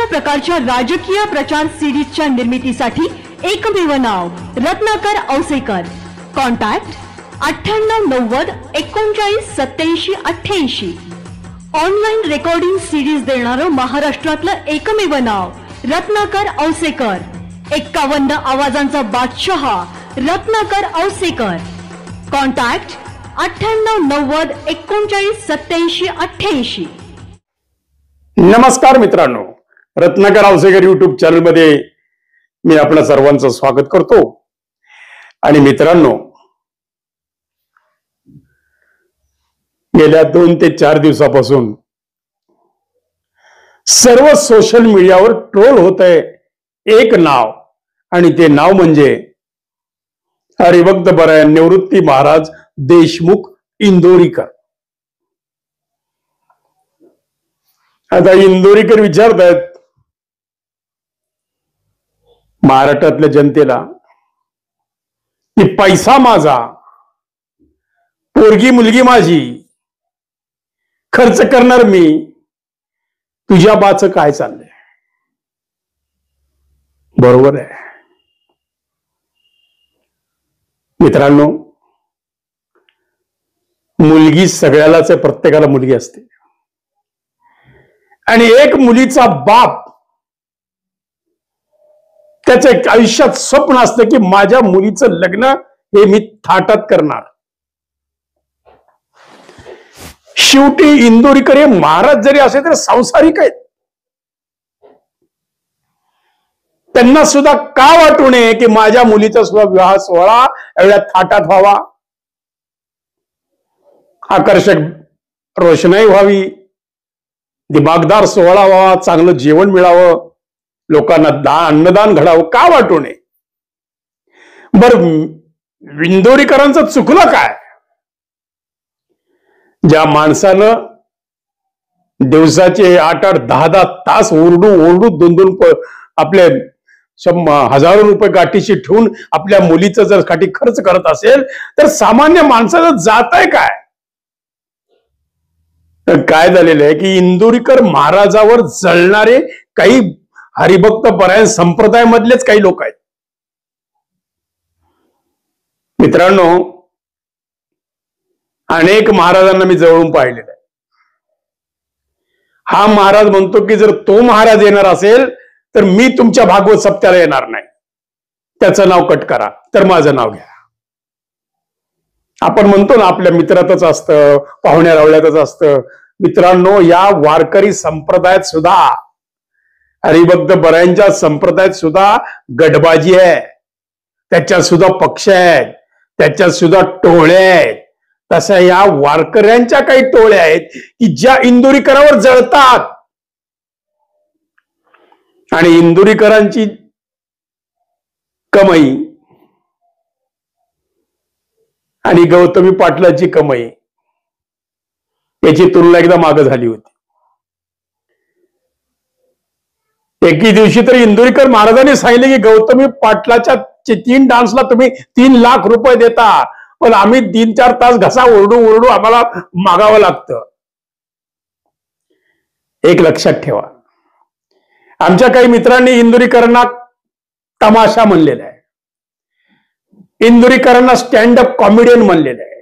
प्रकारच्या राजकीय प्रचार सीरीजच्या निर्मितीसाठी एकमेव नाव Ratnakar Ausekar. Contact 9890398788. Online recording series देणारं महाराष्ट्रातलं एकमेव नाव रत्नाकर औसेकर. 51 आवाजांचा बादशाह रत्नाकर औसेकर. कॉन्टॅक्ट 9890398788. नमस्कार मित्रांनो, रत्नाकर औसेकर युट्यूब चॅनल मध्ये मी आपल्या सर्वांचं स्वागत करतो. आणि मित्रांनो, गेल्या 2 ते 4 दिवसापासून सर्व सोशल मीडियावर ट्रोल होत आहे एक नाव, आणि ते नाव म्हणजे हरिभक्त परायण निवृत्ती महाराज देशमुख इंदोरीकर. आता इंदोरीकर विचारतात महाराष्ट्रातल्या जनतेला की पैसा माझा, पोरगी मुलगी माझी, खर्च करणार मी, तुझ्या बाचं काय चाललंय? बरोबर आहे मित्रांनो, मुलगी सगळ्यालाच आहे, प्रत्येकाला मुलगी असते. आणि एक मुलीचा बाप त्याच्या आयुष्यात स्वप्न असतं की माझ्या मुलीचं लग्न हे मी थाटात करणार. शेवटी इंदोरीकर हे महाराज जरी असे तर सांसारिक आहेत. त्यांना सुद्धा का वाटू नये की माझ्या मुलीचा सुद्धा विवाह सोहळा एवढ्या थाटात व्हावा, आकर्षक रोषणाई व्हावी, दिमागदार सोहळा व्हावा, चांगलं जेवण मिळावं, लोकांना अन्नदान घडावं, का वाटू नये? बरं, इंदोरीकरांचं चुकलं काय? ज्या माणसानं दिवसाचे 8-8, 10-10 तास ओरडू 2-2 आपले हजारो रुपये गाठीशी ठेवून आपल्या मुलीचं जर साठी खर्च करत असेल तर सामान्य माणसाचं जातंय काय? तर काय झालेलं आहे की इंदोरीकर महाराजावर जळणारे काही हरिभक्त परायण संप्रदायामधलेच काही लोक आहेत. मित्रांनो, अनेक महाराजांना मी जवळून पाहिलेलं आहे. हा महाराज म्हणतो की जर तो महाराज येणार असेल तर मी तुमच्या भागवत सप्त्याला येणार नाही, त्याचं नाव कट करा, तर माझं नाव घ्या. आपण म्हणतो ना, आपल्या मित्रातच असतं, पाहुण्या रावळ्यातच असतं. मित्रांनो, या वारकरी संप्रदायात सुद्धा, हरिभक्त परायणच्या संप्रदायात सुद्धा गटबाजी आहे, त्याच्यात सुद्धा पक्ष आहेत, त्याच्यात सुद्धा टोळे आहेत. तशा या वारकऱ्यांच्या काही टोळ्या आहेत की ज्या इंदोरीकरावर जळतात. आणि इंदोरीकरांची कमाई आणि गौतमी पाटलाची कमाई याची तुलना एकदा मागे झाली होती. एके दिवशी तर इंदोरीकर महाराजांनी सांगितले की गौतमी पाटलाच्या 3 डान्सला तुम्ही 3 लाख रुपये देता, पण आम्ही 3-4 तास घसा ओरडू आम्हाला मागावं लागतं. एक लक्षात ठेवा, आमच्या काही मित्रांनी इंदोरीकरांना तमाशा म्हणलेला आहे, इंदोरीकरांना स्टँडअप कॉमेडियन म्हणलेलं आहे.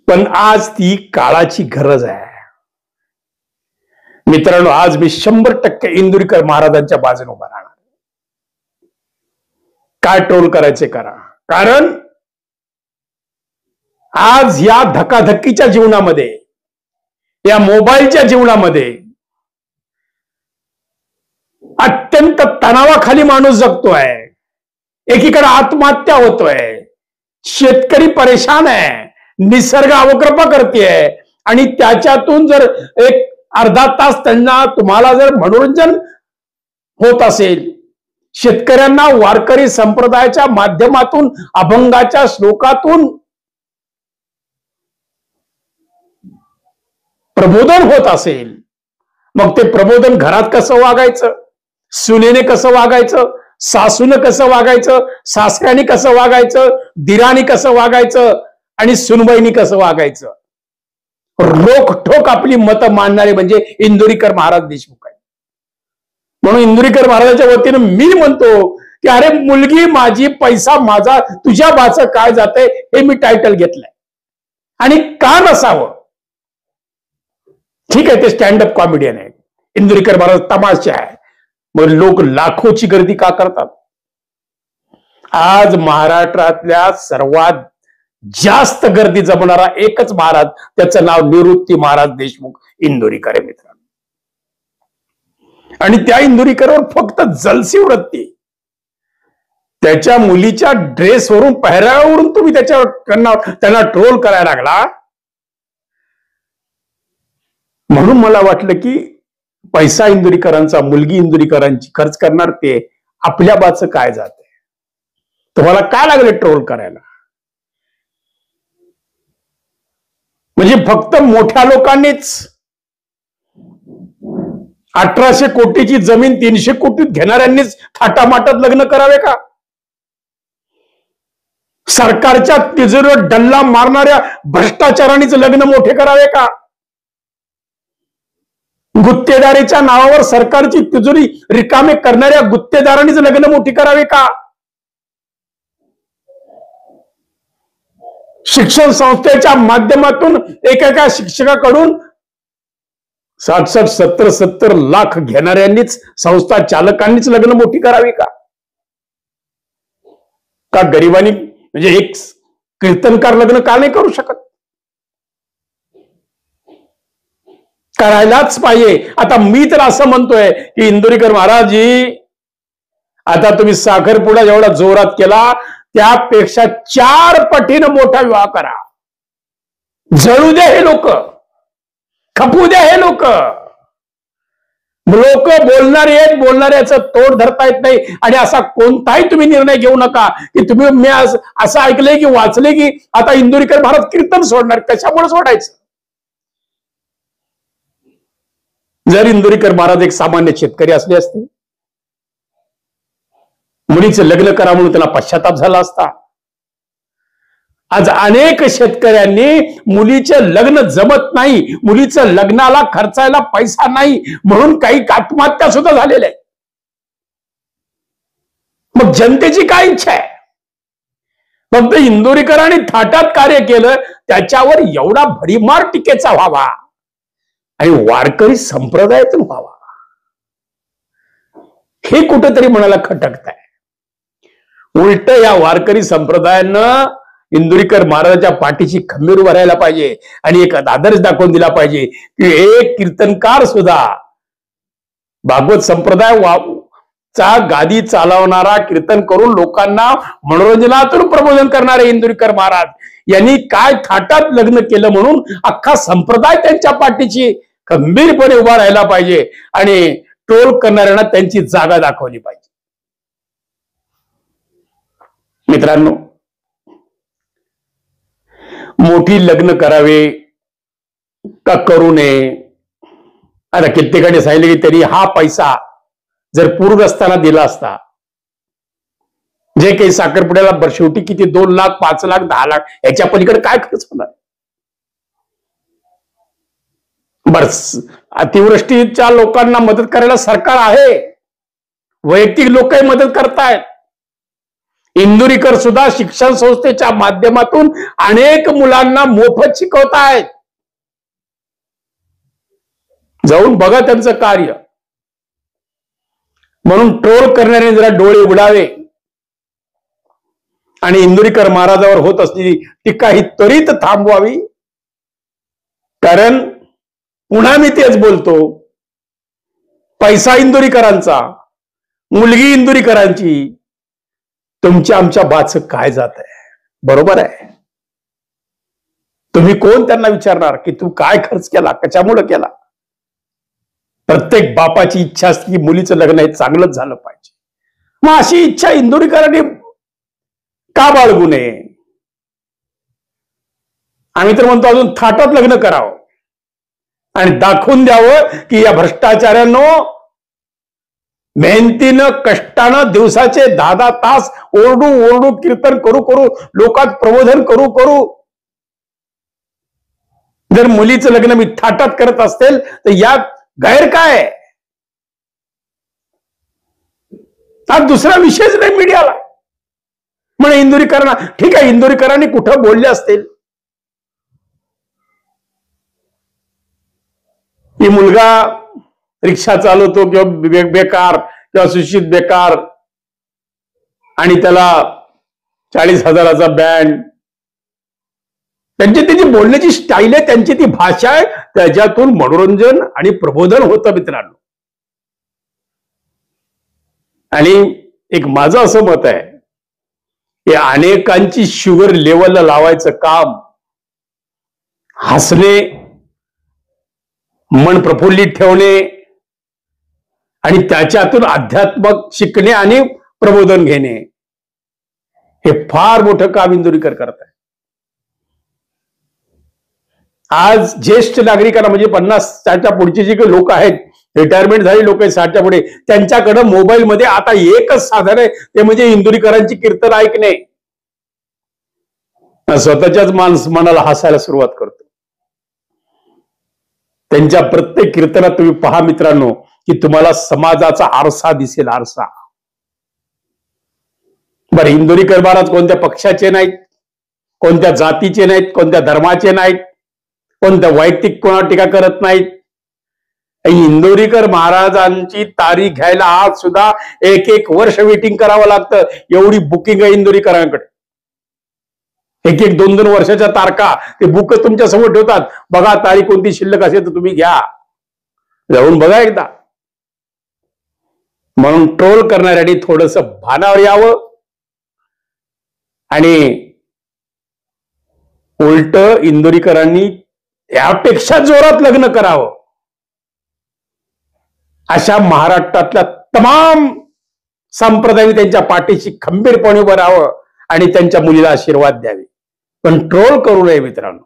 पण आज ती काळाची गरज आहे. मित्रांनो, आज मी 100% इंदोरीकर महाराजांच्या बाजूने उभा राहणार. काय ट्रोल करायचे करा, कारण आज या धकाधकीच्या जीवनामध्ये, या मोबाईलच्या जीवनामध्ये अत्यंत तणावाखाली माणूस जगतोय. एकीकडे आत्महत्या होतोय, शेतकरी परेशान आहे, निसर्ग अवकृपा करतेय, आणि त्याच्यातून जर एक अर्धा तास त्यांना तुम्हाला जर मनोरंजन होत असेल, शेतकऱ्यांना वारकरी संप्रदायाच्या माध्यमातून अभंगाच्या श्लोकातून प्रबोधन होत असेल, मग ते प्रबोधन घरात कसं वागायचं, सुनेने कसं वागायचं, सासूने कसं वागायचं, सासऱ्याने कसं वागायचं, दिराने कसं वागायचं, आणि सुनबाईनी कसं वागायचं, रोखठोक आपली मतं मांडणारे म्हणजे इंदोरीकर महाराज देशमुख आहे. म्हणून इंदुरीकर महाराजांच्या वतीनं मी म्हणतो की अरे मुलगी माझी पैसा माझा तुझ्या बाचं काय जातंय हे मी टायटल घेतलंय आणि का नसावं. ठीक आहे, ते स्टँडअप कॉमेडियन आहे, इंदुरीकर महाराज तमाशा आहे, मग लोक लाखोची गर्दी का करतात. आज महाराष्ट्रातल्या सर्वात जास्त गर्दी जमणारा एकच महाराज, त्याचं नाव निवृत्ती महाराज देशमुख इंदुरीकर आहे मित्रांनो. आणि त्या इंदुरीकरवर फक्त जलसी वृत्ती, त्याच्या मुलीच्या ड्रेसवरून पेहराव्यावरून तुम्ही त्यांना ट्रोल करायला लागला. म्हणून मला वाटलं की पैसा इंदुरीकरांचा, मुलगी इंदुरीकरांची खर्च करणार ते, आपल्या बाचं काय जाते, तुम्हाला काय लागले ट्रोल करायला. म्हणजे फक्त मोठ्या लोकांनीच 1800 कोटीची जमीन 300 कोटीत घेणाऱ्यांनीच थाटामाटात लग्न करावे का. सरकारच्या तिजोरीवर डल्ला मारणाऱ्या भ्रष्टाचारानेच लग्न मोठे करावे का. गुत्तेदारीच्या नावावर सरकारची तिजोरी रिकामे करणाऱ्या गुत्तेदारांनीच लग्न मोठी करावे का. शिक्षण संस्थेच्या माध्यमातून एकेका शिक्षकाकडून 60-70 लाख घेणाऱ्यांनीच, संस्था चालकांनीच लग्न मोठी करावी का. का गरिबांनी, म्हणजे एक कीर्तनकार लग्न का नाही करू शकत. करायलाच पाहिजे. आता मी तर असं म्हणतोय की इंदुरीकर महाराजजी, आता तुम्ही साखरपुडा जेवढा जोरात केला त्यापेक्षा 4 पटीनं मोठा विवाह करा. जळू द्या हे लोक, खपू द्या हे लोक. लोक बोलणारे आहेत, बोलणाऱ्याचं तोड धरता येत नाही. आणि असा कोणताही तुम्ही निर्णय घेऊ नका की तुम्ही, मी असं ऐकलंय की वाचले की आता इंदुरीकर महाराज कीर्तन सोडणार. कशामुळे सोडायचं. जर इंदुरीकर महाराज एक सामान्य शेतकरी असले असते, मुलीचं लग्न करा म्हणून त्याला पश्चाताप झाला असता. आज अनेक शेतकऱ्यांनी मुलीचं लग्न जमत नाही, मुलीचं लग्नाला खर्चायला पैसा नाही म्हणून काही आत्महत्या सुद्धा झालेल्या आहेत. मग जनतेची काय इच्छा आहे. फक्त इंदुरीकरांनी थाटात कार्य केलं, त्याच्यावर एवढा भडीमार टीकेचा व्हावा आणि वारकरी संप्रदायातून व्हावा, हे कुठेतरी मनाला खटकत आहे. उलट या वारकरी संप्रदायानं इंदुरीकर महाराजांच्या पाठीची खंबीर उभा राहायला पाहिजे आणि एक आदर्श दाखवून दिला पाहिजे की एक कीर्तनकार सुद्धा, भागवत संप्रदाय चा गादी चालवणारा, कीर्तन करून लोकांना मनोरंजनातून प्रबोधन करणारे इंदुरीकर महाराज यांनी काय थाटात लग्न केलं म्हणून अख्खा संप्रदाय त्यांच्या पाठीची खंबीरपणे उभा राहायला पाहिजे आणि ट्रोल करणाऱ्यांना त्यांची जागा दाखवली पाहिजे. मित्रांनो, मोठी लग्न करावे का करू नये. आता कित्येकाने सांगितले की त्यांनी हा पैसा जर पूरग्रस्तांना दिला असता, जे काही साखरपुड्याला शेवटी किती 2 लाख 5 लाख 10 लाख याच्या पलीकडे काय खर्च होणार. बस अतिवृष्टीच्या लोकांना मदत करायला सरकार आहे, वैयक्तिक लोकही मदत करतायत. इंदुरीकर सुद्धा शिक्षण संस्थेच्या माध्यमातून अनेक मुलांना मोफत शिकवतायत. जाऊन बघा त्यांचं कार्य. म्हणून ट्रोल करणारे जरा डोळे उघडावे आणि इंदुरीकर महाराजावर होत असलेली टीका ही त्वरित थांबवावी. कारण पुन्हा मी तेच बोलतो, पैसा इंदुरीकरांचा, मुलगी इंदुरीकरांची, तुमच्या आमच्या बाचं काय जात आहे. बरोबर आहे. तुम्ही कोण त्यांना विचारणार की तू काय खर्च केला, कशामुळे केला. प्रत्येक बापाची इच्छा असते की मुलीचं लग्न हे चांगलंच झालं पाहिजे. मग अशी इच्छा इंदुरीकरांनी का बाळगू नये. आम्ही तर म्हणतो अजून थाटात लग्न करावं आणि दाखवून द्यावं की या भ्रष्टाचारांनो मेहनतीनं कष्टानं दिवसाचे 10-10 तास ओरडू ओरडू कीर्तन करू करू लोकात प्रबोधन करू करू जर मुलीचं लग्न मी थाटात करत असेल तर यात गैर काय. हा दुसरा विषयच नाही मीडियाला. म्हणजे इंदुरीकरांना, ठीक आहे, इंदुरीकरांनी कुठं बोलले असतील, की मुलगा रिक्षा चालवतो किंवा बेकार किंवा सुशिक्षित बेकार आणि त्याला 40,000चा बँड, त्यांची बोलण्याची स्टाईल आहे, त्यांची ती भाषा आहे, त्याच्यातून मनोरंजन आणि प्रबोधन होतं मित्रांनो. आणि एक माझं असं मत आहे की अनेकांची शुगर लेवलला लावायचं काम, हसणे, मन प्रफुल्लित ठेवणे आणि त्याच्यातून अध्यात्मक शिकणे आणि प्रबोधन घेणे, हे फार मोठं काम इंदुरीकर करत आहे. आज ज्येष्ठ नागरिकांना, म्हणजे 50-60च्या पुढचे जे काही लोक आहेत, रिटायरमेंट झालेली लोक आहेत 60च्या पुढे, त्यांच्याकडे मोबाईलमध्ये आता एकच साधन आहे, ते म्हणजे इंदुरीकरांची कीर्तन ऐकणे. स्वतःच्याच मनाला हसायला सुरुवात करतो. त्यांच्या प्रत्येक कीर्तनात तुम्ही पहा मित्रांनो, की तुम्हाला समाजाचा आरसा दिसेल, आरसा. बरं, इंदुरीकर महाराज कोणत्या पक्षाचे नाहीत, कोणत्या जातीचे नाहीत, कोणत्या धर्माचे नाहीत, कोणत्या वैयक्तिक कोणा टीका करत नाहीत. इंदुरीकर महाराजांची तारीख घ्यायला आज सुद्धा 1-1 वर्ष वेटिंग करावं लागतं, एवढी बुकिंग आहे इंदुरीकरांकडे. 1-1, 2-2 वर्षाच्या तारखा ते बुक तुमच्या समोर ठेवतात. बघा तारीख कोणती शिल्लक असेल तर तुम्ही घ्या, जाऊन बघा एकदा. म्हणून ट्रोल करणाऱ्यांनी थोडस भानावर यावं आणि उलट इंदुरीकरांनी यापेक्षा जोरात लग्न करावं, अशा महाराष्ट्रातल्या तमाम संप्रदायांनी त्यांच्या पाठीशी खंबीरपणे उभं राहावं आणि त्यांच्या मुलीला आशीर्वाद द्यावे, पण ट्रोल करू नये मित्रांनो.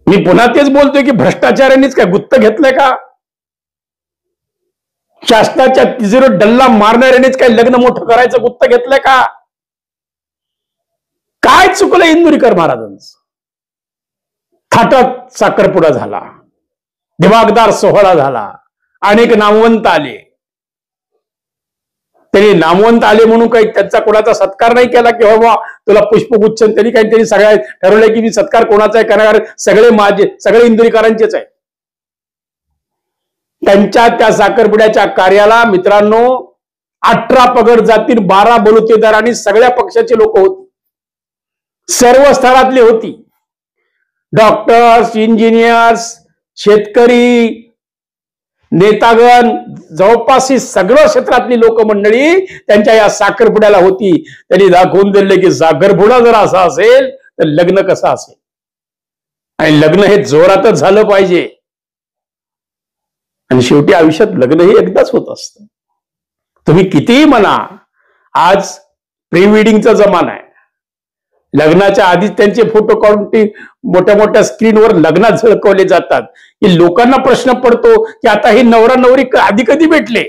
मी पुन्हा तेच बोलतोय की भ्रष्टाचारांनीच काय गुत्त घेतलंय का? शासनाच्या तिजोरीवर डल्ला मारणाऱ्यांनीच काय लग्न मोठं करायचं गुत्त घेतलंय का? काय चुकलं इंदुरीकर महाराजांचं? थाटात साखरपुडा झाला, दिमागदार सोहळा झाला, अनेक नामवंत आले. त्यांनी नामवंत आले म्हणून काही त्यांचा कोणाचा सत्कार नाही केला की बाबा तुला पुष्पगुच्छ, त्यांनी सगळ्या ठरवलंय की मी सत्कार कोणाचा आहे करणार, सगळे माझे, सगळे इंदुरीकरांचेच आहे. त्यांच्या त्या साखरपुड्याच्या कार्याला मित्रांनो 18 पगड जातील, 12 बलुतेदार आणि सगळ्या पक्षाचे लोक होते, सर्व स्तरातली होती. डॉक्टर्स, इंजिनियर्स, शेतकरी, नेतागण, जवळपास ही सगळं क्षेत्रातली लोक मंडळी त्यांच्या या साखरपुड्याला होती. त्यांनी दाखवून दिले की साखरपुडा जर असा असेल तर लग्न कसं असेल, आणि लग्न हे जोरातच झालं पाहिजे. आणि शेवटी आयुष्यात लग्न हे एकदाच होत असतं. तुम्ही कितीही म्हणा, आज प्री वेडिंगचा जमाना आहे. लग्नाच्या आधीच त्यांचे फोटो काढून ते मोठ्या मोठ्या स्क्रीनवर लग्नात झळकवले जातात, की लोकांना प्रश्न पडतो की आता हे नवरा नवरी आधी कधी भेटले.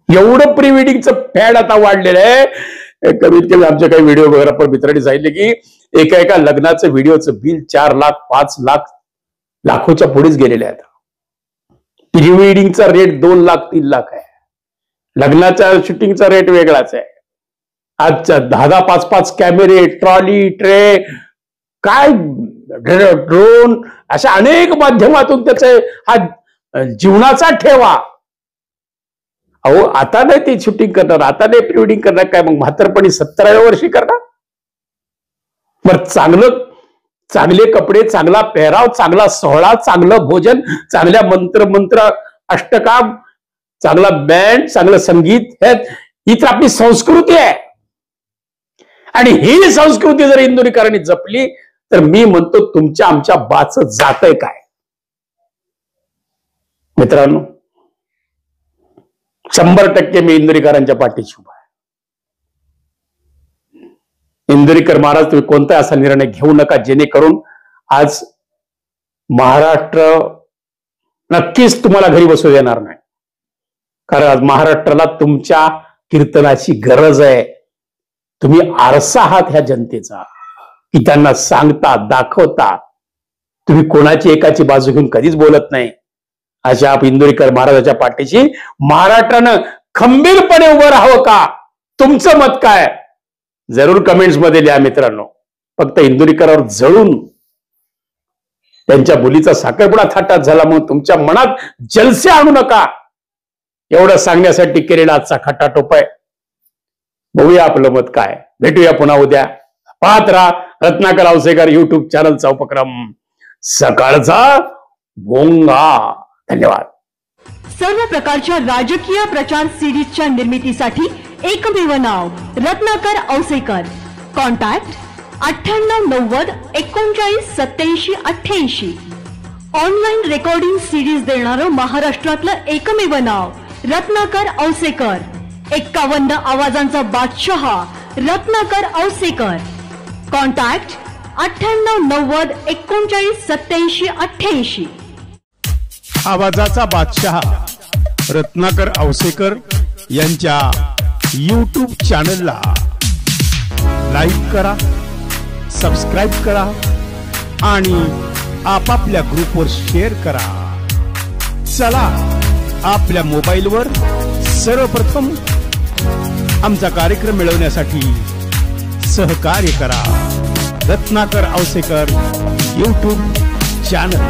एवढं प्री वेडिंगचं फॅड आता वाढलेलं आहे. कमीत कमी आमच्या काही व्हिडिओ वगैरे मित्रांनी सांगितले की एका लग्नाचं व्हिडिओचं बिल 4 लाख 5 लाख लाखोच्या पुढेच गेलेले आहेत. प्री वेडिंगचा रेट 2 लाख 3 लाख आहे, लग्नाच्या शूटिंगचा रेट वेगळाच आहे. आज 10-10, 5-5 कॅमेरे, ट्रॉली, ट्रे, काय ड्रोन, अशा अनेक माध्यमातून त्याचे हा जीवनाचा ठेवा. अहो आता नाही ते शूटिंग करणार, आता नाही प्री वेडिंग करणार, काय मग म्हातारपणी 70व्या वर्षी करणार. बरं, चांगले कपडे, चांगला पेहराव, चांगला सोहळा, चांगलं भोजन, चांगल्या मंत्र अष्टकाम, चांगला बँड, चांगलं संगीत, ही तर आपली संस्कृती आहे. आणि ही संस्कृती जर इंदुरीकरांनी जपली तर मी म्हणतो तुमच्या आमच्या बाचं जातंय काय मित्रांनो. 100% मी इंदुरीकरांच्या पाठीशी उभा आहे. इंदुरीकर महाराज, तुम्ही कोणता असा निर्णय घेऊ नका जेणेकरून आज महाराष्ट्र नक्कीच तुम्हाला घरी बसू देणार नाही. कारण आज महाराष्ट्राला तुमच्या कीर्तनाची गरज आहे. तुम्ही आरसा आहात ह्या जनतेचा, की त्यांना सांगता, दाखवता. तुम्ही कोणाची एकाची बाजू घेऊन कधीच बोलत नाही. अशा इंदुरीकर महाराजाच्या पाठीशी महाराष्ट्रानं खंबीरपणे उभं राहावं का? तुमचं मत काय? जरूर कमेंट्स मध्ये लिहा मित्रांनो. फक्त इंदुरीकरांवर जळून त्यांच्या मुलीचा साखरपुडा थाटात झाला म्हणून तुमच्या मनात जलसे आणू नका. एवढं सांगण्यासाठी केलेला आजचा खटाटोप आहे. बघूया आपलं मत काय. भेटूया पुन्हा उद्या. पाहत राहा रत्नाकर औसेकर युट्यूब चॅनलचा उपक्रम सकाळचा भोंगा. धन्यवाद. सर्व प्रकारच्या राजकीय प्रचार सिरीजच्या निर्मितीसाठी एकमेव नाव Ratnakar Ausekar. Contact 9890398788. Online recording series देणारं महाराष्ट्रातलं एकमेव नाव रत्नाकर औसेकर. 51 आवाजांचा बादशाह रत्नाकर औसेकर. कॉन्टॅक्ट 9890398788. आवाजाचा बादशाह रत्नाकर औसेकर यांच्या YouTube चॅनलला लाईक करा, सबस्क्राईब करा आणि आपापल्या ग्रुपवर शेअर करा. चला आपल्या मोबाईलवर सर्वप्रथम आमचा कार्यक्रम मिळवण्यासाठी सहकार्य करा. Ratnakar Ausekar YouTube channel.